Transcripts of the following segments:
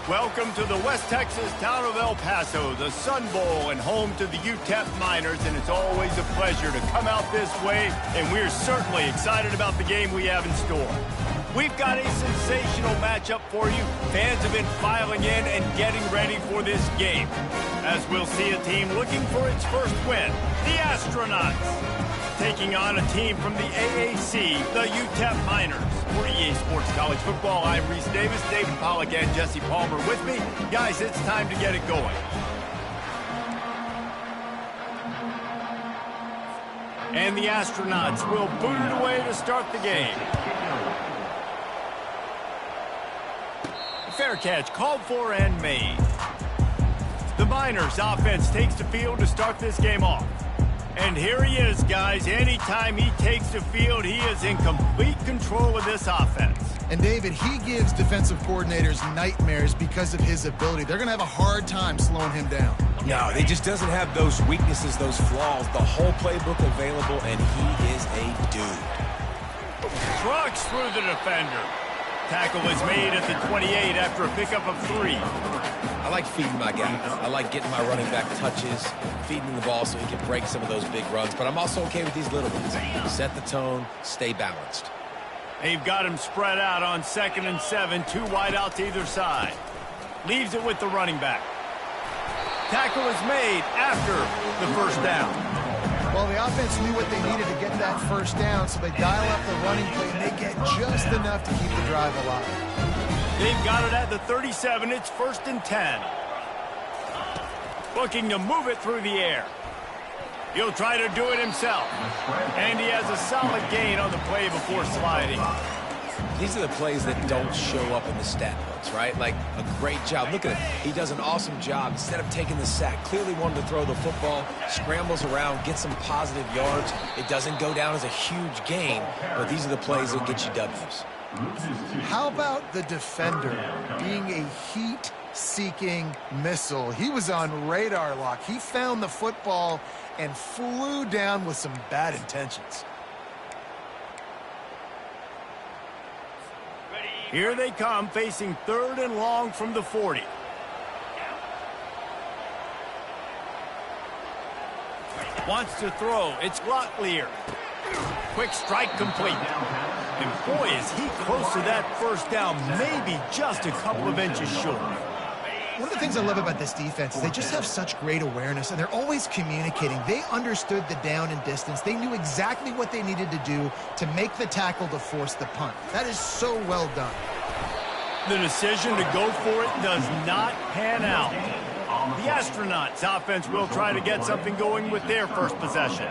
Welcome to the West Texas town of El Paso, the Sun Bowl and home to the UTEP Miners, and it's always a pleasure to come out this way, and we're certainly excited about the game we have in store. We've got a sensational matchup for you. Fans have been filing in and getting ready for this game, as we'll see a team looking for its first win, the Astronauts, taking on a team from the AAC, the UTEP Miners. For EA Sports College Football, I'm Reese Davis, David Pollack, and Jesse Palmer with me. Guys, it's time to get it going. And the Astronauts will boot it away to start the game. Fair catch called for and made. The Miners offense takes the field to start this game off. And here he is, guys. Anytime he takes the field, he is in complete control of this offense. And David, he gives defensive coordinators nightmares because of his ability. They're going to have a hard time slowing him down. No, he just doesn't have those weaknesses, those flaws, the whole playbook available, and he is a dude. Trucks through the defender. Tackle is made at the 28 after a pickup of 3. I like feeding my guys. I like getting my running back touches, feeding the ball so he can break some of those big runs, but I'm also okay with these little ones. Set the tone, stay balanced. They've got him spread out on 2nd and 7, 2 wide out to either side. Leaves it with the running back. Tackle is made after the first down. Well, the offense knew what they needed to get that first down, so they dial up the running play, and they get just enough to keep the drive alive. They've got it at the 37. It's 1st and 10. Looking to move it through the air. He'll try to do it himself. And he has a solid gain on the play before sliding. These are the plays that don't show up in the stat books, right? Like a great job. Look at him. He does an awesome job. Instead of taking the sack, clearly wanted to throw the football, scrambles around, gets some positive yards. It doesn't go down as a huge gain, but these are the plays that get you W's. How about the defender being a heat-seeking missile? He was on radar lock. He found the football and flew down with some bad intentions. Here they come, facing 3rd and long from the 40. Wants to throw. It's Locklear. Quick strike complete. And boy, is he close to that first down, maybe just a couple of inches short. One of the things I love about this defense is they just have such great awareness, and they're always communicating. They understood the down and distance. They knew exactly what they needed to do to make the tackle to force the punt. That is so well done. The decision to go for it does not pan out. The Astronauts offense will try to get something going with their first possession.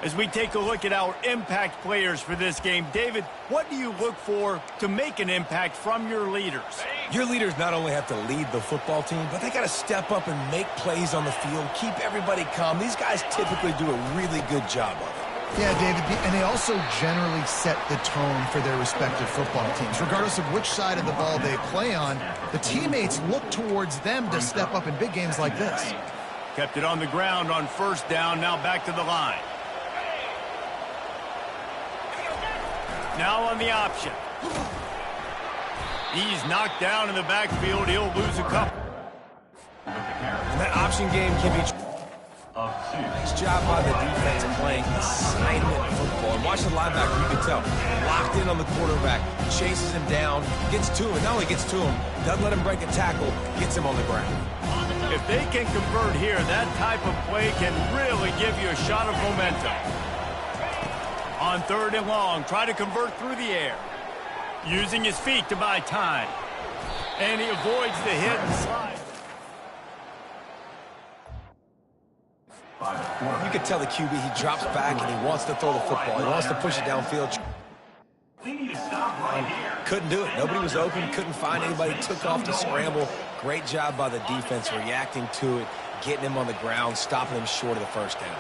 As we take a look at our impact players for this game, David, what do you look for to make an impact from your leaders? Your leaders not only have to lead the football team, but they got to step up and make plays on the field, keep everybody calm. These guys typically do a really good job of it. Yeah, David, and they also generally set the tone for their respective football teams. Regardless of which side of the ball they play on, the teammates look towards them to step up in big games like this. Kept it on the ground on 1st down, now back to the line. Now on the option. He's knocked down in the backfield. He'll lose a couple. And that option game can be... Nice job by the defense playing assignment football. And watch the linebacker, you can tell. Locked in on the quarterback, chases him down, gets to him. Not only gets to him, doesn't let him break a tackle, gets him on the ground. If they can convert here, that type of play can really give you a shot of momentum. On 3rd and long, try to convert through the air. Using his feet to buy time. And he avoids the hit and slide. You can tell the QB, he drops back and he wants to throw the football. He wants to push it downfield. Couldn't do it. Nobody was open, couldn't find anybody, took off to scramble. Great job by the defense reacting to it, getting him on the ground, stopping him short of the first down.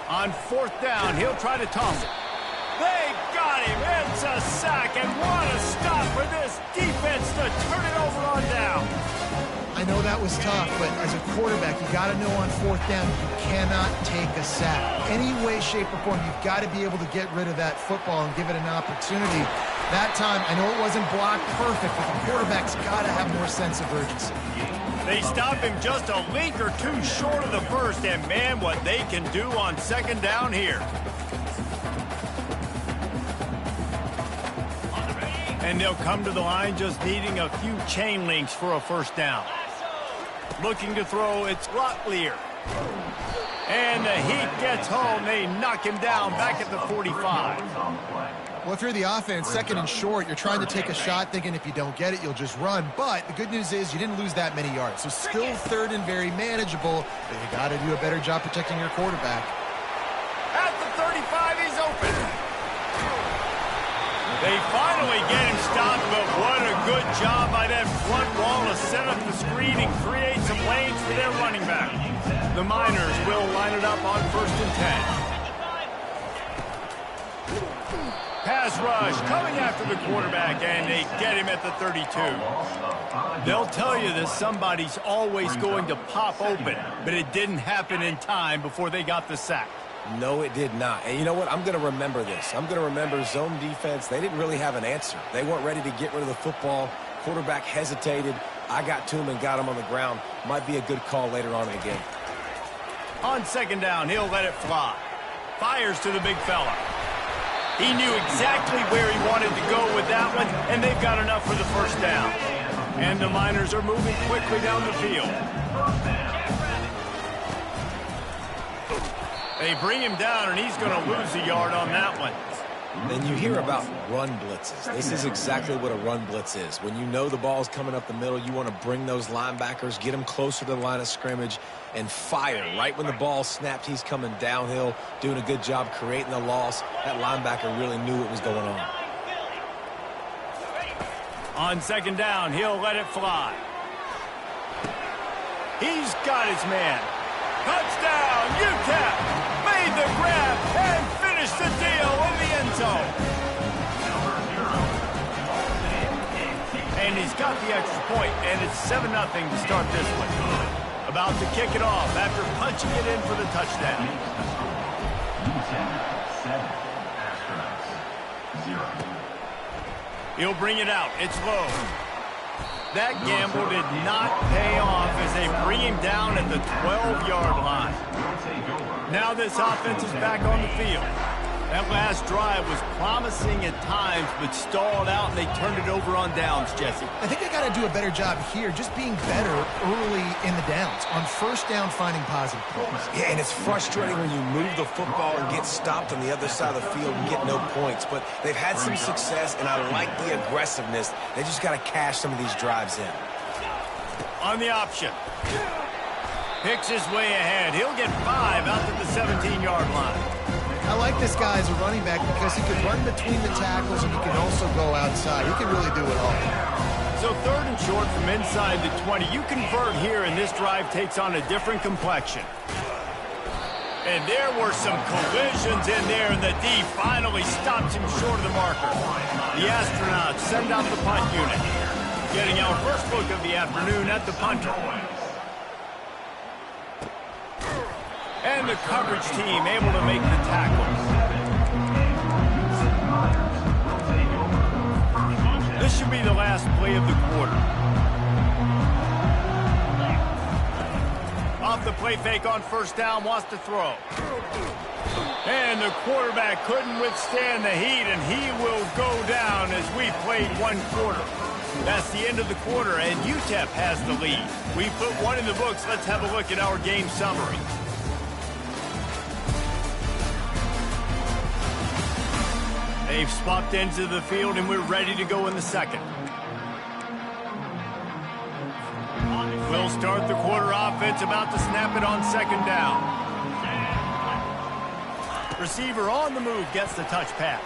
On 4th down, he'll try to toss it. They got him. It's a sack, and what a stop for this defense to turn it over on down. I know that was tough, but as a quarterback, you got to know on fourth down, you cannot take a sack. Any way, shape, or form, you've got to be able to get rid of that football and give it an opportunity. That time, I know it wasn't blocked perfect, but the quarterback's got to have more sense of urgency. They stop him just a link or two short of the first, and man, what they can do on second down here. And they'll come to the line just needing a few chain links for a first down. Looking to throw, it's Locklear. And the Heat gets home. They knock him down back at the 45. Well, if you're the offense, second and short, you're trying to take a shot thinking if you don't get it, you'll just run. But the good news is you didn't lose that many yards. So still third and very manageable, but you got to do a better job protecting your quarterback. At the 35, he's open. They finally get him stopped, but what a good job by that front wall to set up the screen and create some lanes for their running back. The Miners will line it up on 1st and 10. Pass rush coming after the quarterback, and they get him at the 32. They'll tell you that somebody's always going to pop open, but it didn't happen in time before they got the sack. No, it did not. And you know what? I'm going to remember this. I'm going to remember zone defense. They didn't really have an answer. They weren't ready to get rid of the football. Quarterback hesitated. I got to him and got him on the ground. Might be a good call later on in the game. On second down, he'll let it fly. Fires to the big fella. He knew exactly where he wanted to go with that one, and they've got enough for the first down. And the Miners are moving quickly down the field. They bring him down, and he's going to lose a yard on that one. And you hear about run blitzes. This is exactly what a run blitz is. When you know the ball's coming up the middle, you want to bring those linebackers, get them closer to the line of scrimmage, and fire. Right when the ball snapped, he's coming downhill, doing a good job creating the loss. That linebacker really knew what was going on. On second down, he'll let it fly. He's got his man. Touchdown, UTEP! Made the grab and finished the deal in the end zone. And he's got the extra point, and it's 7-0 to start this one. About to kick it off after punching it in for the touchdown. He'll bring it out. It's low. That gamble did not pay off as they bring him down at the 12-yard line. Now this offense is back on the field. That last drive was promising at times, but stalled out, and they turned it over on downs, Jesse. I think they got to do a better job here, just being better early in the downs. On first down, finding positive plays. Yeah, and it's frustrating when you move the football and get stopped on the other side of the field and get no points. But they've had some success, and I like the aggressiveness. They just got to cash some of these drives in. On the option. Picks his way ahead. He'll get 5 out to the 17-yard line. I like this guy as a running back because he can run between the tackles and he can also go outside. He can really do it all. So 3rd and short from inside the 20. You convert here, and this drive takes on a different complexion. And there were some collisions in there, and the D finally stops him short of the marker. The Astronauts send out the punt unit. Getting our first look of the afternoon at the punter. And the coverage team able to make the tackles. This should be the last play of the quarter. Off the play fake on first down, wants to throw. And the quarterback couldn't withstand the heat, and he will go down as we played 1 quarter. That's the end of the quarter, and UTEP has the lead. We put 1 in the books. Let's have a look at our game summary. They've swapped ends of the field, and we're ready to go in the second. We'll start the quarter offense, about to snap it on second down. Receiver on the move gets the touch pass.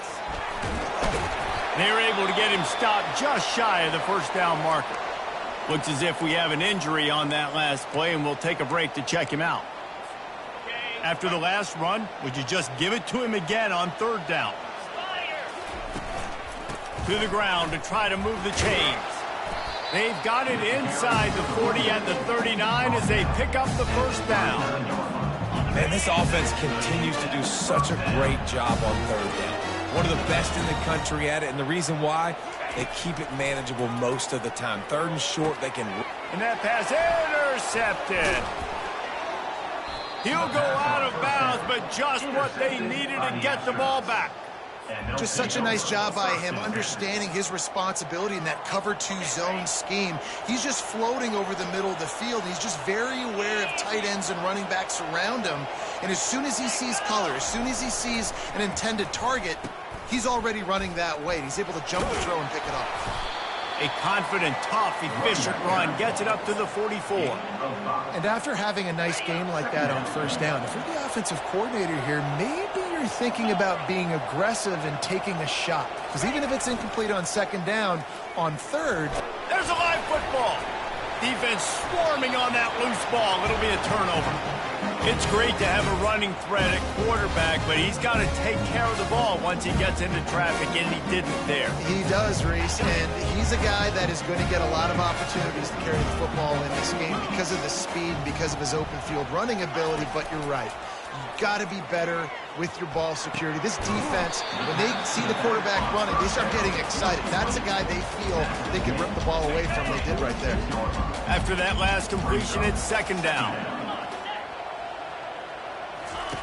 They're able to get him stopped just shy of the first down marker. Looks as if we have an injury on that last play, and we'll take a break to check him out. After the last run, would you just give it to him again on 3rd down? To the ground to try to move the chains. They've got it inside the 40 and the 39 as they pick up the first down. Man, this offense continues to do such a great job on third down. One of the best in the country at it, and the reason why, they keep it manageable most of the time. Third and short, they can... And that pass intercepted. He'll go out of bounds, but just what they needed to get the ball back. Just such a nice job by him, understanding his responsibility in that cover 2 zone scheme. He's just floating over the middle of the field. He's just very aware of tight ends and running backs around him. And as soon as he sees color, as soon as he sees an intended target, he's already running that way. He's able to jump the throw and pick it up. A confident, tough, efficient run gets it up to the 44. And after having a nice game like that on first down, if you're the offensive coordinator here, maybe you're thinking about being aggressive and taking a shot. Because even if it's incomplete on second down, on third... There's a live football. Defense swarming on that loose ball. It'll be a turnover. It's great to have a running threat at quarterback, but he's got to take care of the ball once he gets into traffic, and he didn't there. He does, Reese, and he's a guy that is going to get a lot of opportunities to carry the football in this game because of the speed, because of his open field running ability, but you're right. You've got to be better with your ball security. This defense, when they see the quarterback running, they start getting excited. That's a guy they feel they can rip the ball away from. They did right there. After that last completion, it's second down.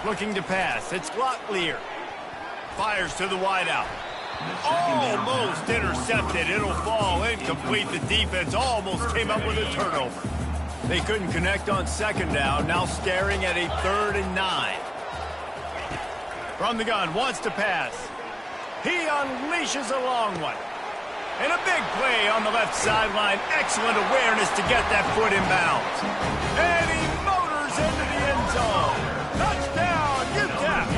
Looking to pass. It's Glocklear. Fires to the wideout. Almost intercepted. It'll fall incomplete. The defense almost came up with a turnover. They couldn't connect on second down. Now staring at a 3rd and 9. From the gun, wants to pass. He unleashes a long one. And a big play on the left sideline. Excellent awareness to get that foot in bounds. And he motors into the end zone. Touchdown, UTEP.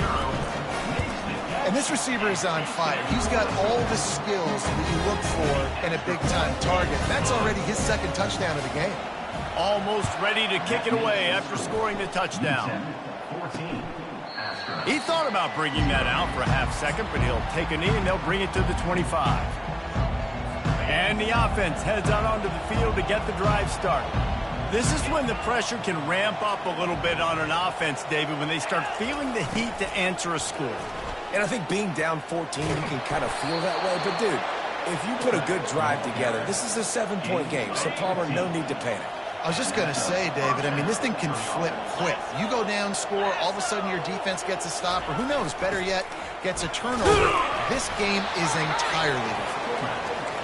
And this receiver is on fire. He's got all the skills that you look for in a big-time target. That's already his 2nd touchdown of the game. Almost ready to kick it away after scoring the touchdown. He thought about bringing that out for a half second, but he'll take a knee and they'll bring it to the 25. And the offense heads out onto the field to get the drive started. This is when the pressure can ramp up a little bit on an offense, David, when they start feeling the heat to answer a score. And I think being down 14, you can kind of feel that way. But, dude, if you put a good drive together, this is a 7-point game, so Palmer, no need to panic. I was just going to say, David, I mean, this thing can flip quick. You go down, score, all of a sudden your defense gets a stop, or who knows, better yet, gets a turnover. This game is entirely different.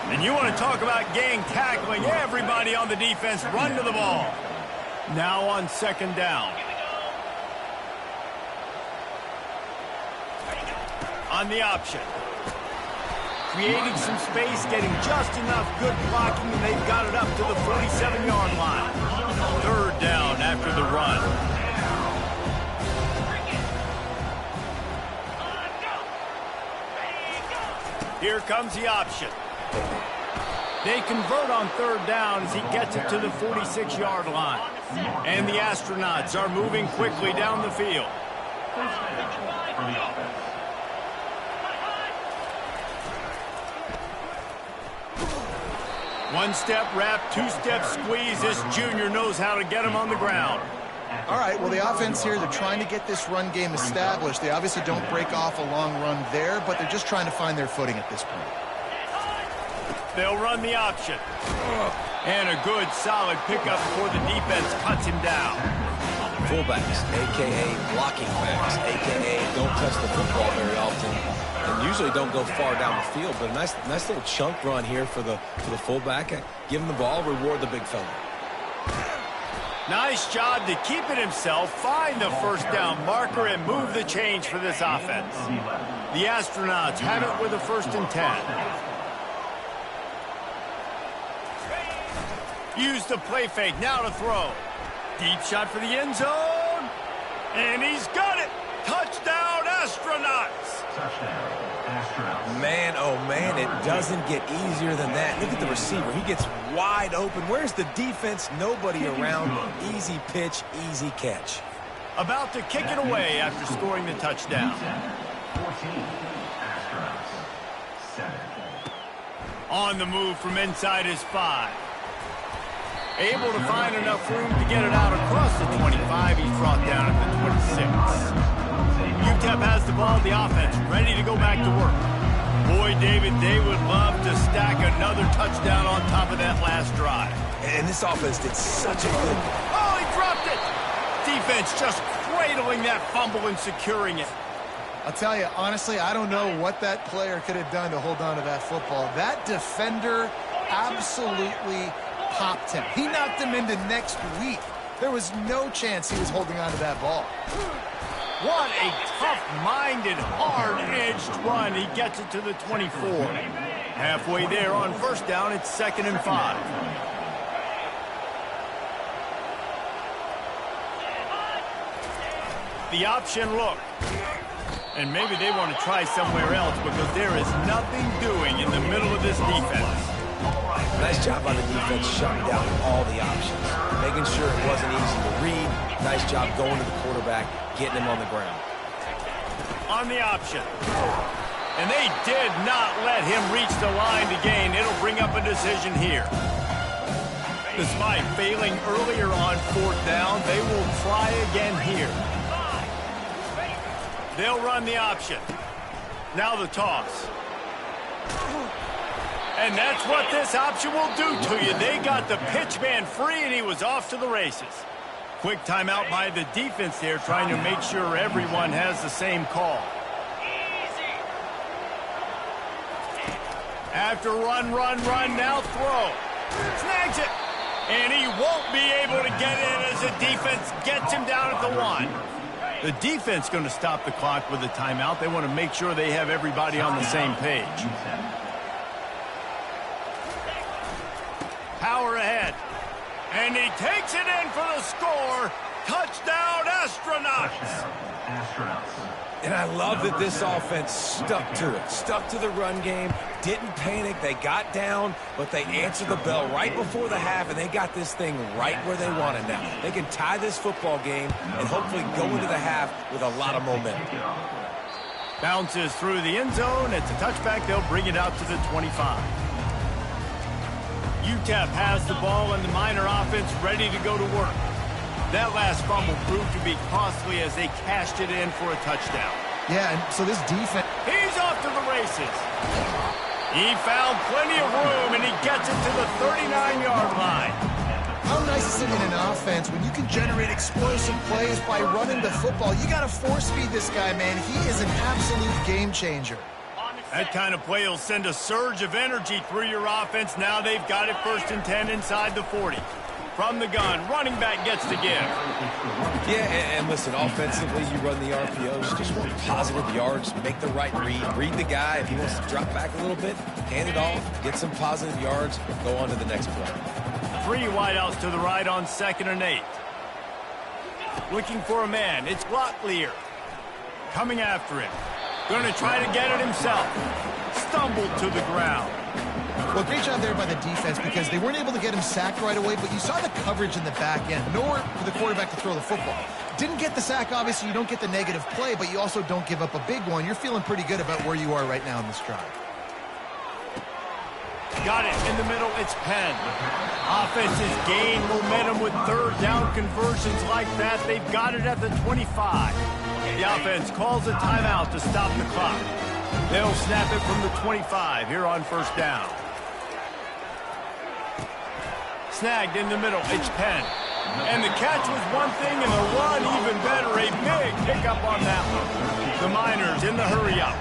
And you want to talk about gang tackling, everybody on the defense run to the ball. Now on second down. On the option. Creating some space, getting just enough good blocking, and they've got it up to the 47-yard line. 3rd down after the run. Here comes the option. They convert on 3rd down as he gets it to the 46-yard line. And the Astronauts are moving quickly down the field. One-step wrap, two-step squeeze. This junior knows how to get him on the ground. All right, well, the offense here, they're trying to get this run game established. They obviously don't break off a long run there, but they're just trying to find their footing at this point. They'll run the option. And a good, solid pickup before the defense cuts him down. Fullbacks, a.k.a. blocking backs, a.k.a. don't touch the football very often, and usually don't go far down the field. But a nice little chunk run here for the fullback. Give him the ball, reward the big fella. Nice job to keep it himself, find the first down marker, and move the change for this offense. The Astronauts have it with a 1st and 10. Use the play fake, now to throw. Deep shot for the end zone. And he's got it. Touchdown, Astronauts. Touchdown, Astronauts. Man, oh man, it doesn't get easier than that. Look at the receiver. He gets wide open. Where's the defense? Nobody around. Easy pitch, easy catch. About to kick it away after scoring the touchdown. 14, Astronauts. 7. On the move from inside his 5. Able to find enough room to get it out across the 25. He's brought down at the 26. UTEP has the ball, the offense ready to go back to work. Boy, David, they would love to stack another touchdown on top of that last drive. And this offense did such a good... Oh, he dropped it! Defense just cradling that fumble and securing it. I'll tell you, honestly, I don't know what that player could have done to hold on to that football. That defender absolutely popped him. He knocked him into next week. There was no chance he was holding on to that ball. What a tough-minded, hard-edged run. He gets it to the 24. Halfway there on first down, it's 2nd and 5. The option look. And maybe they want to try somewhere else because there is nothing doing in the middle of this defense. Nice job by the defense shutting down all the options, making sure it wasn't easy to read. Nice job going to the quarterback, getting him on the ground. On the option. And they did not let him reach the line to gain. It'll bring up a decision here. Despite failing earlier on 4th down, they will try again here. They'll run the option. Now the toss. And that's what this option will do to you. They got the pitch man free, and he was off to the races. Quick timeout by the defense there, trying to make sure everyone has the same call. After run, now throw. Snags it. And he won't be able to get in as the defense gets him down at the 1. The defense going to stop the clock with a timeout. They want to make sure they have everybody on the same page. Power ahead. And he takes it in for the score. Touchdown, Astronauts. And I love that this offense stuck to it. Stuck to the run game. Didn't panic. They got down, but they answered the bell right before the half, and they got this thing right where they want it now. They can tie this football game and hopefully go into the half with a lot of momentum. Bounces through the end zone. It's a touchback. They'll bring it out to the 25. UTEP has the ball, and the Miner offense ready to go to work. That last fumble proved to be costly as they cashed it in for a touchdown. Yeah, and so this defense... He's off to the races. He found plenty of room, and he gets it to the 39-yard line. How nice is it in an offense when you can generate explosive plays by running the football? You got to force-feed this guy, man. He is an absolute game changer. That kind of play will send a surge of energy through your offense. Now they've got it 1st and 10 inside the 40. From the gun, running back gets to give. Yeah, and listen, offensively, you run the RPOs, just want positive yards, make the right read the guy. If he wants to drop back a little bit, hand it off, get some positive yards, go on to the next play. 3 wideouts to the right on 2nd and 8. Looking for a man. It's Locklear. Coming after him. Going to try to get it himself. Stumbled to the ground. Well, great job there by the defense because they weren't able to get him sacked right away, but you saw the coverage in the back end. Nowhere for the quarterback to throw the football. Didn't get the sack, obviously. You don't get the negative play, but you also don't give up a big one. You're feeling pretty good about where you are right now in this drive. Got it in the middle. It's Penn. Offenses gain momentum with 3rd down conversions like that. They've got it at the 25. The offense calls a timeout to stop the clock. They'll snap it from the 25 here on 1st down. Snagged in the middle. It's Penn. And the catch was one thing, and the run even better. A big pickup on that one. The Miners in the hurry-up.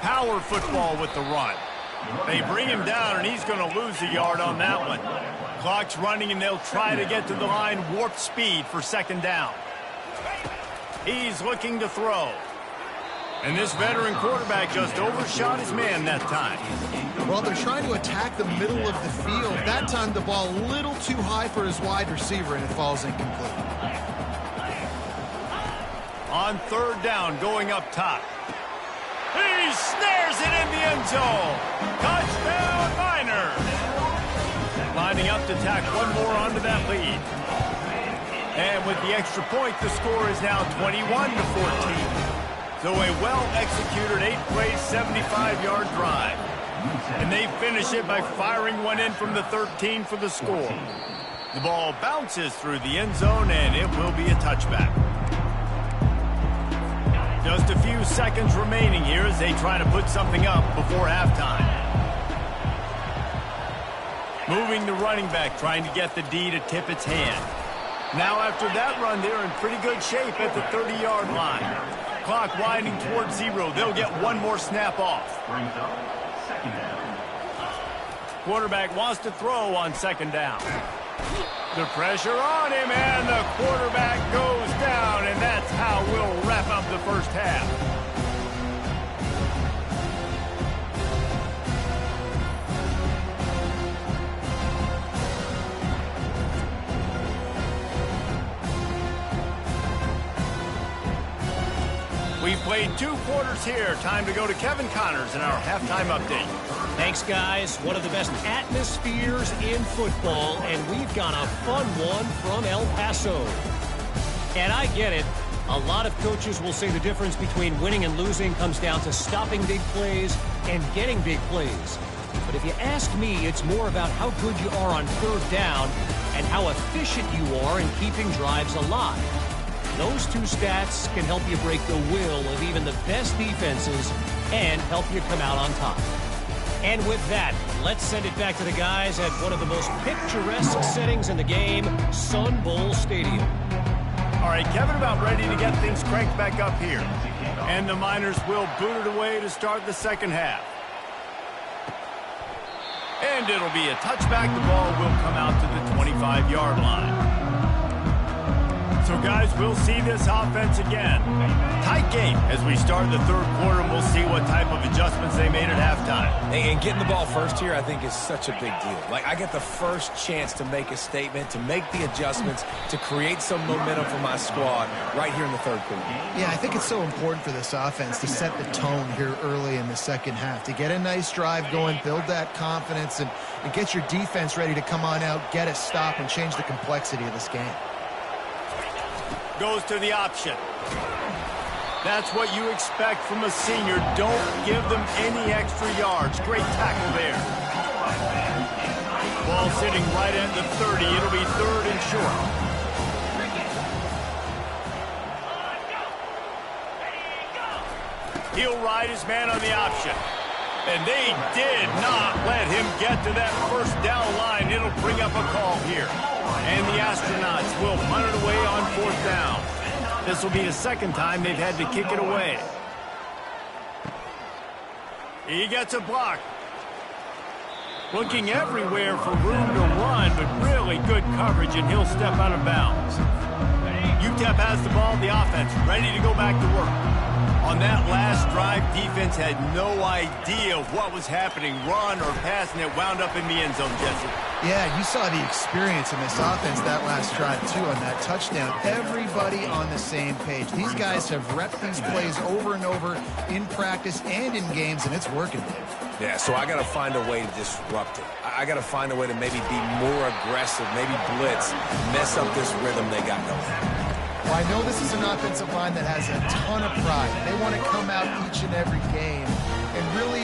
Power football with the run. They bring him down, and he's going to lose a yard on that one. Clock's running, and they'll try to get to the line warp speed for 2nd down. He's looking to throw. And this veteran quarterback just overshot his man that time. Well, they're trying to attack the middle of the field. That time, the ball a little too high for his wide receiver, and it falls incomplete. On 3rd down, going up top. He snares it in the end zone. Touchdown, Miners. Lining up to tack one more onto that lead. And with the extra point, the score is now 21-14. So a well-executed 8-play, 75-yard drive. And they finish it by firing one in from the 13 for the score. The ball bounces through the end zone, and it will be a touchback. Just a few seconds remaining here as they try to put something up before halftime. Moving the running back, trying to get the D to tip its hand. Now after that run, they're in pretty good shape at the 30-yard line. Clock winding towards 0. They'll get one more snap off. Brings up second down. Quarterback wants to throw on second down. The pressure on him, and the quarterback goes down, and that's how we'll wrap up the first half. We've played 2 quarters here. Time to go to Kevin Connors in our halftime update. Thanks, guys. One of the best atmospheres in football, and we've got a fun one from El Paso. And I get it. A lot of coaches will say the difference between winning and losing comes down to stopping big plays and getting big plays. But if you ask me, it's more about how good you are on third down and how efficient you are in keeping drives alive. Those 2 stats can help you break the will of even the best defenses and help you come out on top. And with that, let's send it back to the guys at one of the most picturesque settings in the game, Sun Bowl Stadium. All right, Kevin, about ready to get things cranked back up here. And the Miners will boot it away to start the second half. And it'll be a touchback. The ball will come out to the 25-yard line. So, guys, we'll see this offense again. Tight game as we start the third quarter, and we'll see what type of adjustments they made at halftime. And getting the ball first here, I think, is such a big deal. Like, I get the first chance to make a statement, to make the adjustments, to create some momentum for my squad right here in the third quarter. Yeah, I think it's so important for this offense to set the tone here early in the second half, to get a nice drive going, build that confidence, and get your defense ready to come on out, get a stop, and change the complexity of this game. Goes to the option. That's what you expect from a senior. Don't give them any extra yards. Great tackle there. Ball sitting right at the 30. It'll be 3rd and short. He'll ride his man on the option. And they did not let him get to that first down line. It'll bring up a call here. And the Astronauts will punt it away on 4th down. This will be the second time they've had to kick it away. He gets a block. Looking everywhere for room to run, but really good coverage, and he'll step out of bounds. UTEP has the ball, the offense, ready to go back to work. On that last drive, defense had no idea what was happening, run or pass, and it wound up in the end zone, Jesse. Yeah, you saw the experience in this offense that last drive, too, on that touchdown. Everybody on the same page. These guys have repped these plays over and over in practice and in games, and it's working, Dave. Yeah, so I got to find a way to disrupt it. I got to find a way to maybe be more aggressive, maybe blitz, mess up this rhythm they got going. Well, I know this is an offensive line that has a ton of pride. They want to come out each and every game and really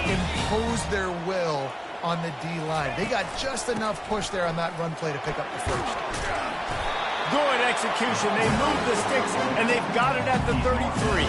impose their will on the D-line. They got just enough push there on that run play to pick up the first. Good execution. They move the sticks, and they've got it at the 33.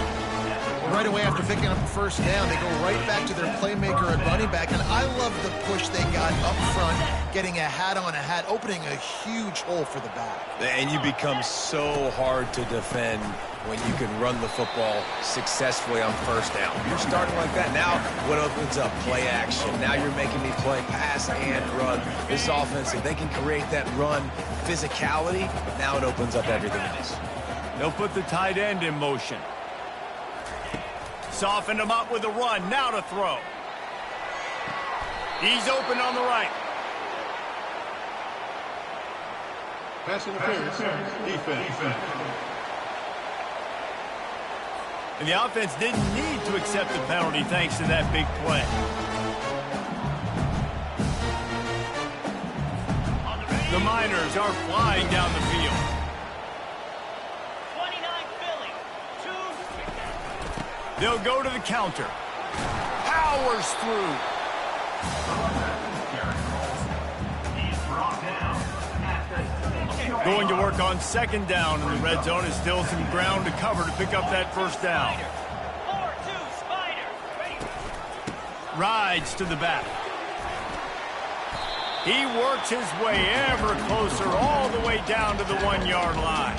Right away after picking up the first down, they go right back to their playmaker at running back, and I love the push they got up front, getting a hat on a hat, opening a huge hole for the back. And you become so hard to defend when you can run the football successfully on first down. You're starting like that. Now what opens up? Play action. Now you're making me play pass and run. This offense, if they can create that run physicality, now it opens up everything else. They'll put the tight end in motion. Softened him up with a run. Now to throw. He's open on the right. Pass interference. Defense. And the offense didn't need to accept the penalty thanks to that big play. The Miners are flying down the field. They'll go to the counter. Powers through. Going to work on second down in the red zone is still some ground to cover to pick up that first down. Rides to the back. He works his way ever closer all the way down to the 1-yard line.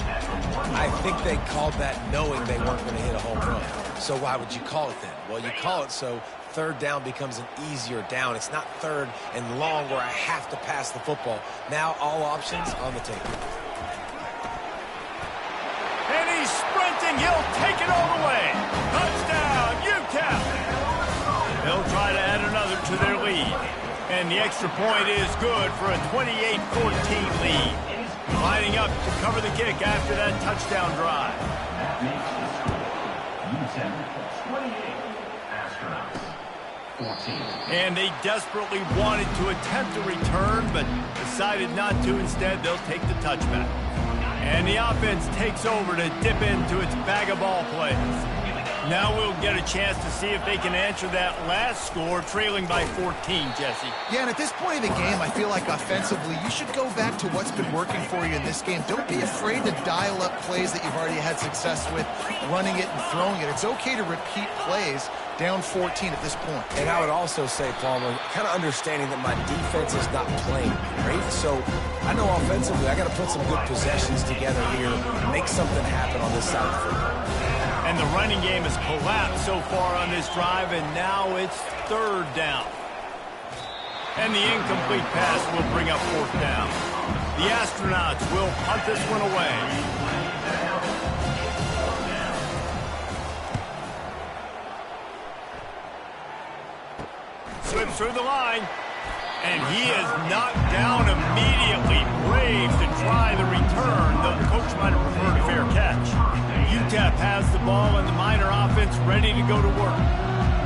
I think they called that knowing they weren't going to hit a home run. So why would you call it then? Well, you call it so third down becomes an easier down. It's not third and long where I have to pass the football. Now all options on the table. And he's sprinting. He'll take it all the way. Touchdown, UTEP. They'll try to add another to their lead. And the extra point is good for a 28-14 lead. Lining up to cover the kick after that touchdown drive. And they desperately wanted to attempt a return, but decided not to. Instead, they'll take the touchback. And the offense takes over to dip into its bag of ball plays. Now we'll get a chance to see if they can answer that last score, trailing by 14, Jesse. Yeah, and at this point of the game, I feel like offensively, you should go back to what's been working for you in this game. Don't be afraid to dial up plays that you've already had success with, running it and throwing it. It's okay to repeat plays down 14 at this point. And I would also say, Palmer, kind of understanding that my defense is not playing great. So I know offensively, I got to put some good possessions together here, make something happen on this side of the football. And the running game has collapsed so far on this drive, and now it's third down. And the incomplete pass will bring up fourth down. The Astronauts will punt this one away. Slips through the line, and he is knocked down immediately. Brave to try the return, though the coach might have preferred a fair catch. UTEP has the ball and the Miner offense ready to go to work.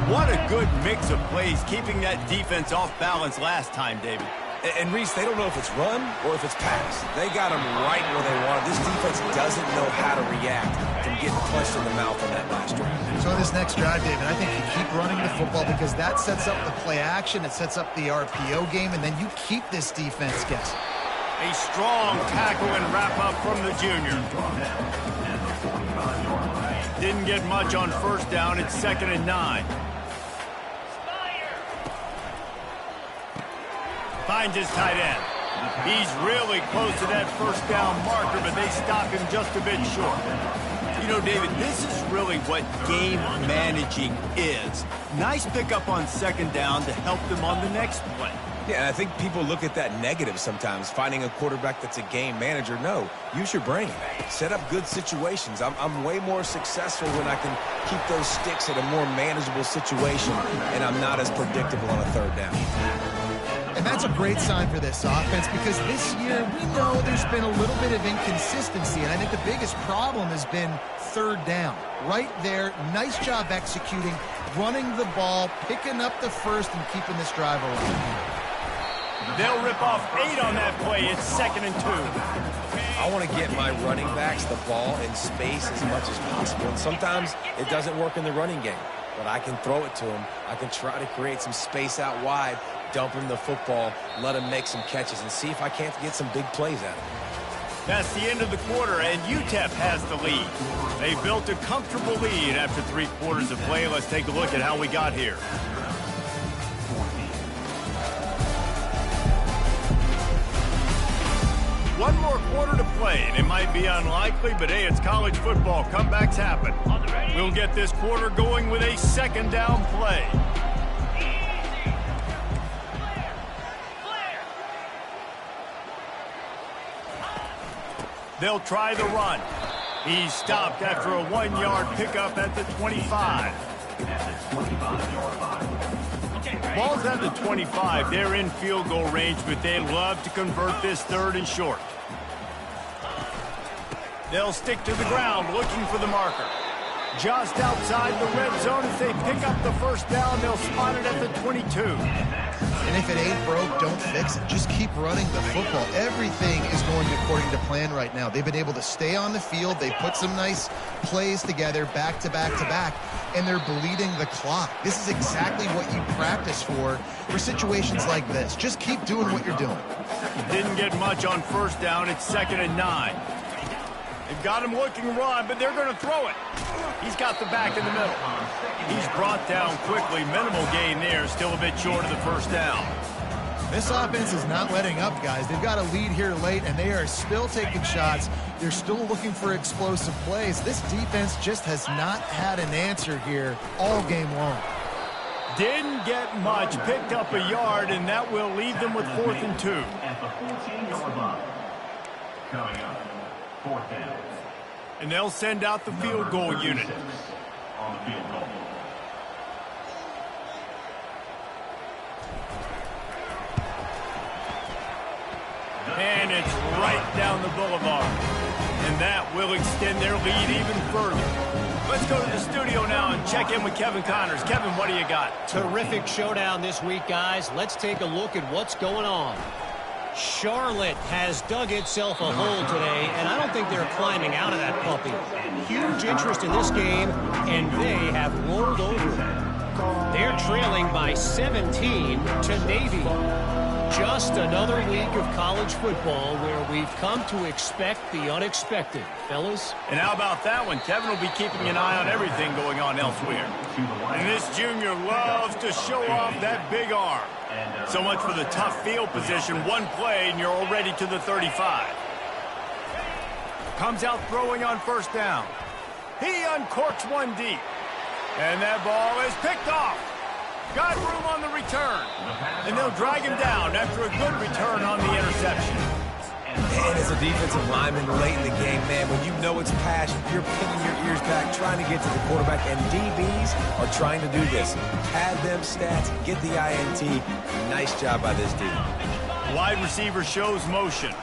What a good mix of plays, keeping that defense off balance last time, David. And Reese, they don't know if it's run or if it's pass. They got them right where they want it. This defense doesn't know how to react from getting punched in the mouth on that last drive. So in this next drive, David, I think you keep running the football because that sets up the play action, it sets up the RPO game, and then you keep this defense guessing. A strong tackle and wrap-up from the junior. Didn't get much on first down. It's 2nd and 9. Finds his tight end. He's really close to that first down marker, but they stop him just a bit short. You know, David, this is really what game managing is. Nice pickup on second down to help them on the next play. Yeah, and I think people look at that negative sometimes, finding a quarterback that's a game manager. No, use your brain. Set up good situations. I'm way more successful when I can keep those sticks at a more manageable situation, and I'm not as predictable on a third down. And that's a great sign for this offense because this year we know there's been a little bit of inconsistency, and I think the biggest problem has been third down. Right there, nice job executing, running the ball, picking up the first, and keeping this drive alive. They'll rip off 8 on that play. It's 2nd and 2. I want to get my running backs the ball in space as much as possible. And sometimes it doesn't work in the running game, but I can throw it to them. I can try to create some space out wide, dump him the football, let him make some catches, and see if I can't get some big plays out of him. That's the end of the quarter, and UTEP has the lead. They built a comfortable lead after 3 quarters of play. Let's take a look at how we got here. One more quarter to play, and it might be unlikely, but hey, it's college football. Comebacks happen. We'll get this quarter going with a second down play. They'll try the run. He's stopped after a 1-yard pickup at the 25. Ball's at the 25. They're in field goal range, but they'd love to convert this 3rd and short. They'll stick to the ground looking for the marker. Just outside the red zone as they pick up the first down. They'll spot it at the 22. And if it ain't broke, don't fix it. Just keep running the football. Everything is going according to plan right now. They've been able to stay on the field. They put some nice plays together back to back to back, and they're bleeding the clock. This is exactly what you practice for situations like this. Just keep doing what you're doing. Didn't get much on first down. It's 2nd and 9. They've got him looking run, but they're going to throw it. He's got the back in the middle. He's brought down quickly. Minimal gain there. Still a bit short of the first down. This offense is not letting up, guys. They've got a lead here late, and they are still taking shots. They're still looking for explosive plays. This defense just has not had an answer here all game long. Didn't get much. Picked up a yard, and that will leave them with 4th and 2. At the 14-yard line. Coming up, 4th down. And they'll send out the field goal unit. On the field goal. And it's right down the boulevard. And that will extend their lead even further. Let's go to the studio now and check in with Kevin Connors. Kevin, what do you got? Terrific showdown this week, guys. Let's take a look at what's going on. Charlotte has dug itself a hole today, and I don't think they're climbing out of that puppy. Huge interest in this game, and they have rolled over. They're trailing by 17 to Navy. Just another week of college football where we've come to expect the unexpected, fellas. And how about that one? Kevin will be keeping an eye on everything going on elsewhere. And this junior loves to show off that big arm. So much for the tough field position. One play, and you're already to the 35. Comes out throwing on first down. He uncorks one deep. And that ball is picked off. Got room on the return. And they'll drag him down after a good return on the interception. And as a defensive lineman late in the game, man, when you know it's pass, you're pinning your ears back, trying to get to the quarterback, and DBs are trying to do this. Pad them stats, get the INT. Nice job by this dude. Wide receiver shows motion.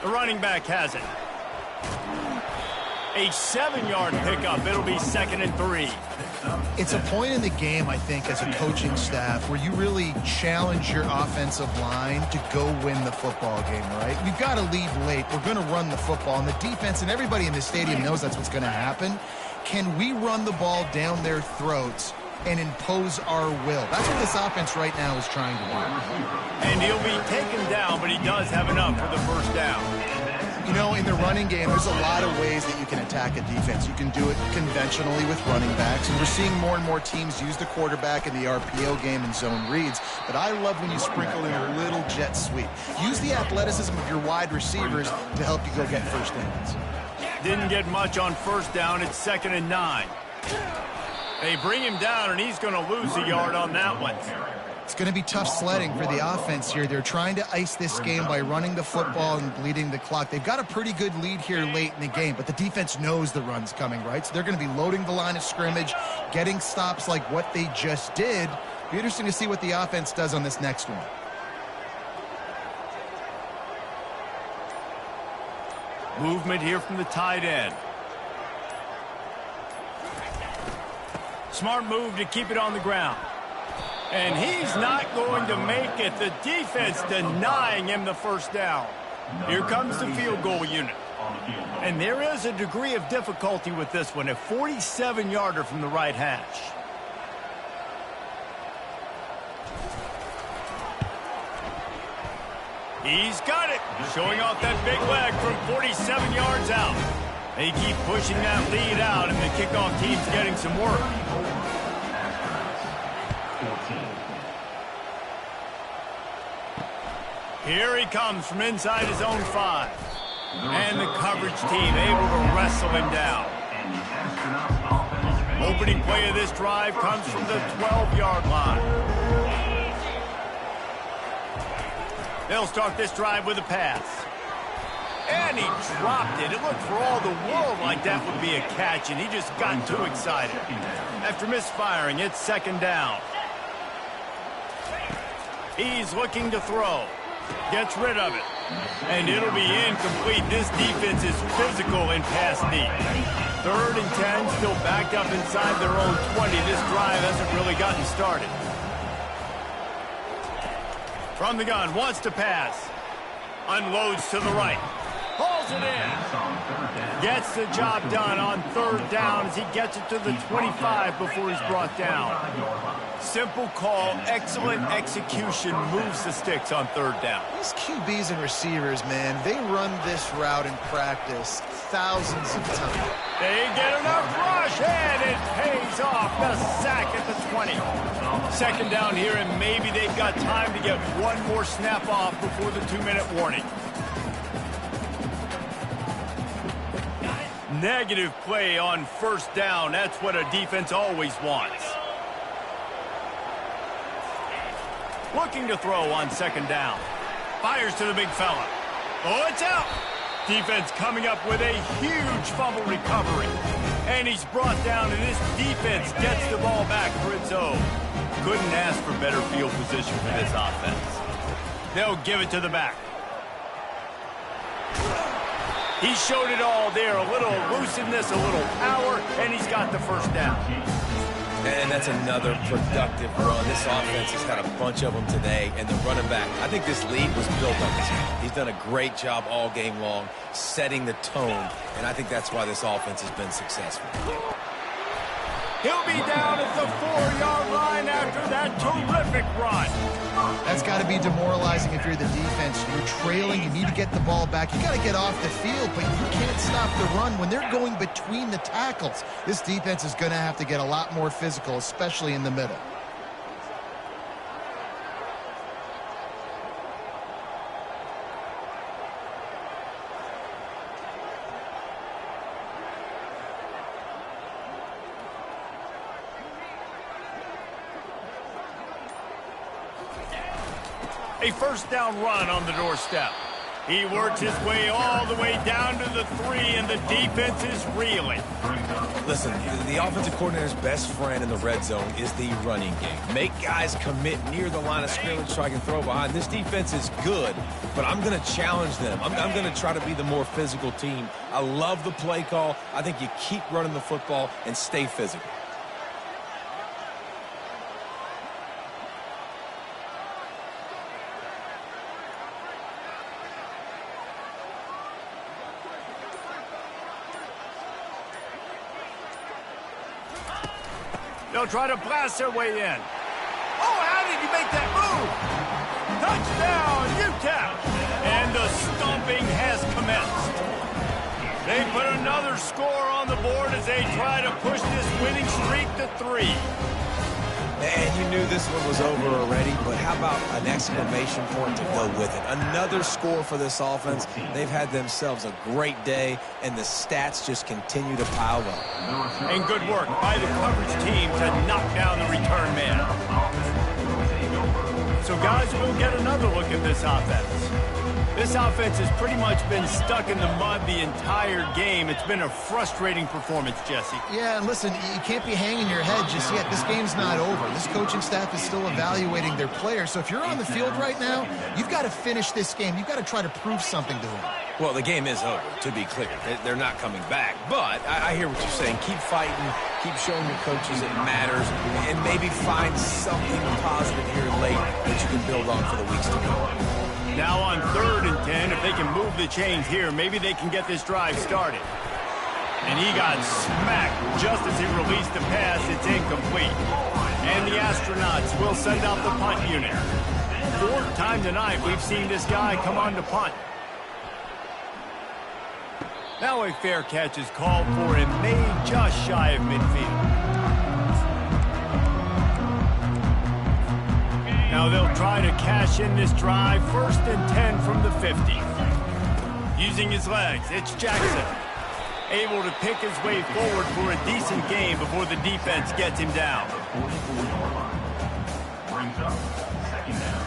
The running back has it. A 7-yard pickup. It'll be 2nd and 3. It's a point in the game, I think, as a coaching staff where you really challenge your offensive line to go win the football game, right? We've got to lead late. We're going to run the football, and the defense and everybody in the stadium knows that's what's going to happen. Can we run the ball down their throats and impose our will? That's what this offense right now is trying to do. And he'll be taken down, but he does have enough for the first down. You know, in the running game, there's a lot of ways that you can attack a defense. You can do it conventionally with running backs, and we're seeing more and more teams use the quarterback in the RPO game and zone reads, but I love when you sprinkle in a little jet sweep. Use the athleticism of your wide receivers to help you go get first downs. Didn't get much on first down. It's 2nd and 9. They bring him down, and he's going to lose a yard on that one. It's going to be tough sledding for the offense here. They're trying to ice this game by running the football and bleeding the clock. They've got a pretty good lead here late in the game, but the defense knows the run's coming, right? So they're going to be loading the line of scrimmage, getting stops like what they just did. Be interesting to see what the offense does on this next one. Movement here from the tight end. Smart move to keep it on the ground. And he's not going to make it. The defense denying him the first down. Here comes the field goal unit. And there is a degree of difficulty with this one. A 47-yarder from the right hash. He's got it. Showing off that big leg from 47 yards out. They keep pushing that lead out, and the kickoff team's getting some work. Here he comes from inside his own 5. And the coverage team able to wrestle him down. Opening play of this drive comes from the 12-yard line. They'll start this drive with a pass. And he dropped it. It looked for all the world like that would be a catch, and he just got too excited. After misfiring, it's 2nd down. He's looking to throw. Gets rid of it. And it'll be incomplete. This defense is physical in pass deep. 3rd and 10, still backed up inside their own 20. This drive hasn't really gotten started. From the gun, wants to pass. Unloads to the right. Pulls it in. Gets the job done on third down as he gets it to the 25 before he's brought down. Simple call, excellent execution, moves the sticks on third down. These QBs and receivers, man, they run this route in practice thousands of times. They get enough rush, and it pays off. The sack at the 20. Second down here, and maybe they've got time to get one more snap off before the 2-minute warning. Negative play on first down. That's what a defense always wants. Looking to throw on second down. Fires to the big fella. Oh, it's out. Defense coming up with a huge fumble recovery. And he's brought down, and this defense gets the ball back for its own. Couldn't ask for better field position for this offense. They'll give it to the back. He showed it all there. A little elusiveness, a little power, and he's got the first down. And that's another productive run. This offense has had a bunch of them today, and the running back, I think this lead was built on this game. He's done a great job all game long, setting the tone, and I think that's why this offense has been successful. He'll be down at the 4-yard line after that terrific run. That's got to be demoralizing if you're the defense. You're trailing. You need to get the ball back. You got to get off the field, but you can't stop the run when they're going between the tackles. This defense is going to have to get a lot more physical, especially in the middle. A first down run on the doorstep. He works his way all the way down to the 3, and the defense is reeling. Listen, the offensive coordinator's best friend in the red zone is the running game. Make guys commit near the line of scrimmage so I can throw behind. This defense is good, but I'm going to challenge them. I'm going to try to be the more physical team. I love the play call. I think you keep running the football and stay physical. They'll try to blast their way in. Oh, how did you make that move? Touchdown, UTEP! And the stomping has commenced. They put another score on the board as they try to push this winning streak to 3. Man, you knew this one was over already, but how about an exclamation point to go with it? Another score for this offense. They've had themselves a great day, and the stats just continue to pile up. And good work by the coverage team to knock down the return man. So, guys, we'll get another look at this offense. This offense has pretty much been stuck in the mud the entire game. It's been a frustrating performance, Jesse. Yeah, and listen, you can't be hanging your head just yet. This game's not over. This coaching staff is still evaluating their players. So if you're on the field right now, you've got to finish this game. You've got to try to prove something to them. Well, the game is over, to be clear. They're not coming back. But I hear what you're saying. Keep fighting. Keep showing your coaches it matters. And maybe find something positive here late that you can build on for the weeks to come. Now on 3rd and 10, if they can move the chains here, maybe they can get this drive started. And he got smacked just as he released the pass. It's incomplete. And the astronauts will send out the punt unit. 4th time tonight we've seen this guy come on to punt. Now a fair catch is called for and made just shy of midfield. Now they'll try to cash in this drive. 1st and 10 from the 50. Using his legs, it's Jackson. Able to pick his way forward for a decent game before the defense gets him down. Brings up second down.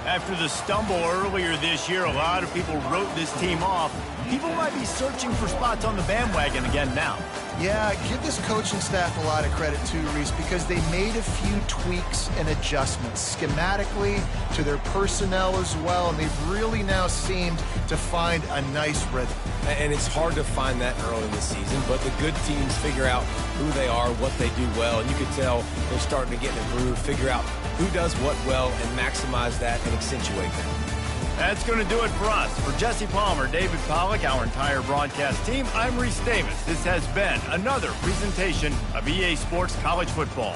After the stumble earlier this year, a lot of people wrote this team off. People might be searching for spots on the bandwagon again now. Yeah, give this coaching staff a lot of credit too, Reese, because they made a few tweaks and adjustments schematically to their personnel as well, and they've really now seemed to find a nice rhythm. And it's hard to find that early in the season, but the good teams figure out who they are, what they do well, and you can tell they're starting to get in a groove, figure out who does what well, and maximize that and accentuate that. That's going to do it for us. For Jesse Palmer, David Pollack, our entire broadcast team, I'm Reese Davis. This has been another presentation of EA Sports College Football.